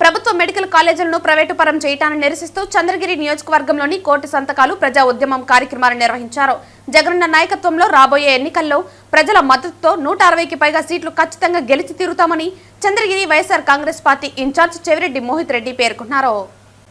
ప్రభుత్వ medical కాలేజీలను private పరం చేయటాన్ని నిరసిస్తూ చంద్రగిరి నియోజకవర్గంలోని కోటి సంతకాలు ప్రజా ఉద్యమం కార్యక్రమాలు నిర్వహించారు. జగనన్న నాయకత్వంలో రాబోయే ఎన్నికల్లో ప్రజల మద్దతుతో 160కి పైగా సీట్లు ఖచ్చితంగా గెలిచి తీరుతామని చంద్రగిరి వైఎస్ఆర్ కాంగ్రెస్ పార్టీ ఇన్ఛార్జ్ చెవిరెడ్డి మోహిత్ రెడ్డి పేర్కొన్నారు.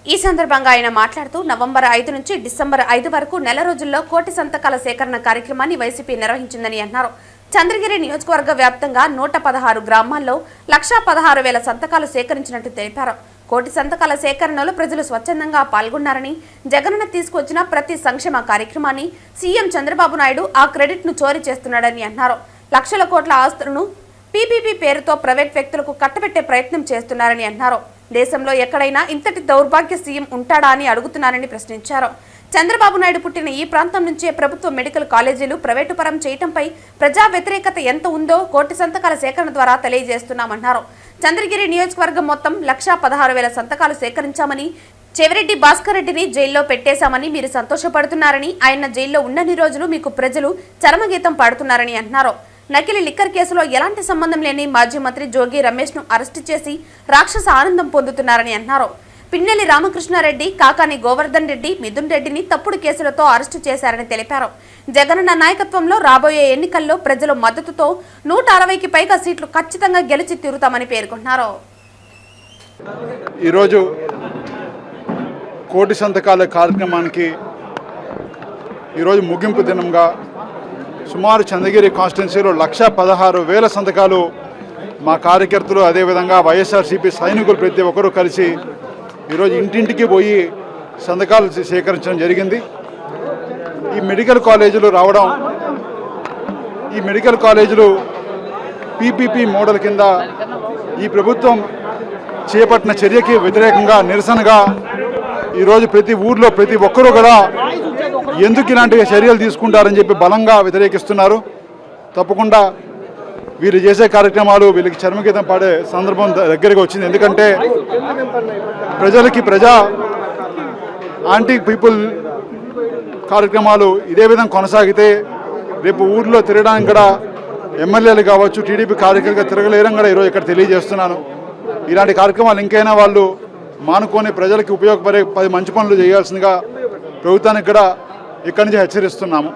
ఈ సందర్భంగా ఆయన మాట్లాడుతూ నవంబర్ 5 నుంచి డిసెంబర్ 5 వరకు నెల రోజుల్లో కోటి సంతకాల సేకరణ కార్యక్రమాన్ని వైసీపీ నిర్వహించిందని అన్నారు. చంద్రగిరి నియోజకవర్గ వ్యాప్తంగా 116 గ్రామాల్లో 1,16,000 సంతకాలు సేకరించినట్టు తెలిపారు. కోటి సంతకాల సేకరణలో ప్రజలు స్వచ్ఛందంగా పాల్గొన్నారని, జగనన్న తీసుకొచ్చిన ప్రతి సంక్షేమ కార్యక్రమాన్ని సీఎం చంద్రబాబు నాయుడు ఆ క్రెడిట్ను చోరీ చేస్తున్నాడని అన్నారు. లక్షల కోట్ల ఆస్తులను పీపీపీ పేరుతో ప్రైవేట్ వ్యక్తులకు కట్టబెట్టే ప్రయత్నం చేస్తున్నారని అన్నారు. దేశంలో ఎక్కడైనా ఇంతటి దౌర్భాగ్య సీఎం ఉంటాడా అని అడుగుతున్నారని ప్రశ్నించారు. చంద్రబాబు నాయుడు పుట్టిన ఈ ప్రాంతం నుంచే ప్రభుత్వ మెడికల్ కాలేజీలు ప్రైవేటు పరం చేయడంపై ప్రజా వ్యతిరేకత ఎంత ఉందో కోటి సంతకాల సేకరణ ద్వారా తెలియజేస్తున్నామన్నారు. చంద్రగిరి నియోజకవర్గం మొత్తం 1,16,000 సంతకాలు సేకరించామని, చెవిరెడ్డి భాస్కర్ రెడ్డిని జైల్లో పెట్టేశామని మీరు సంతోషపడుతున్నారని, ఆయన జైల్లో ఉన్నన్ని రోజులు మీకు ప్రజలు చరమగీతం పాడుతున్నారని అన్నారు. నకిలీ లిక్కర్ కేసులో ఎలాంటి సంబంధం లేని మాజీ మంత్రి జోగి రమేష్ ను అరెస్టు చేసి రాక్షస ఆనందం పొందుతున్నారని అన్నారు. పిన్నెల్లి రామకృష్ణారెడ్డి, కాకాని గోవర్ధన్ రెడ్డి, మిథున్ రెడ్డిని తప్పుడు కేసులతో అరెస్టు చేశారని తెలిపారు. జగనన్న నాయకత్వంలో రాబోయే ఎన్నికల్లో ప్రజల మద్దతుతో 160కి పైగా సీట్లు ఖచ్చితంగా గెలిచి తీరుతామని పేర్కొన్నారు. ఈరోజు కోటి సంతకాల కార్యక్రమానికి ఈరోజు ముగింపు దినంగా సుమారు చంద్రగిరి కాన్స్టిట్యున్సీలో 1,16,000 సంతకాలు మా కార్యకర్తలు, అదేవిధంగా వైఎస్ఆర్సీపీ సైనికులు ప్రతి ఒక్కరూ కలిసి ఈరోజు ఇంటింటికి పోయి సంతకాలు సేకరించడం జరిగింది. ఈ మెడికల్ కాలేజీలు రావడం, ఈ మెడికల్ కాలేజీలు పీపీపీ మోడల్ కింద ఈ ప్రభుత్వం చేపట్టిన చర్యకి వ్యతిరేకంగా, నిరసనగా ఈరోజు ప్రతి ఊర్లో ప్రతి ఒక్కరూ కూడా ఎందుకు ఇలాంటి చర్యలు తీసుకుంటారని చెప్పి బలంగా వ్యతిరేకిస్తున్నారు. తప్పకుండా వీళ్ళు చేసే కార్యక్రమాలు వీళ్ళకి చర్మగీతం పాడే సందర్భం దగ్గరికి వచ్చింది. ఎందుకంటే ప్రజా యాంటీ పీపుల్ కార్యక్రమాలు ఇదే విధంగా కొనసాగితే రేపు ఊర్లో తిరగడానికి కూడా ఎమ్మెల్యేలు కావచ్చు, టీడీపీ కార్యకర్తగా తిరగలేరని కూడా ఈరోజు ఇక్కడ తెలియజేస్తున్నాను. ఇలాంటి కార్యక్రమాలు ఇంకైనా వాళ్ళు మానుకొని ప్రజలకి ఉపయోగపడే 10 మంచి పనులు చేయాల్సిందిగా ప్రభుత్వానికి కూడా ఇక్కడి నుంచి హెచ్చరిస్తున్నాము.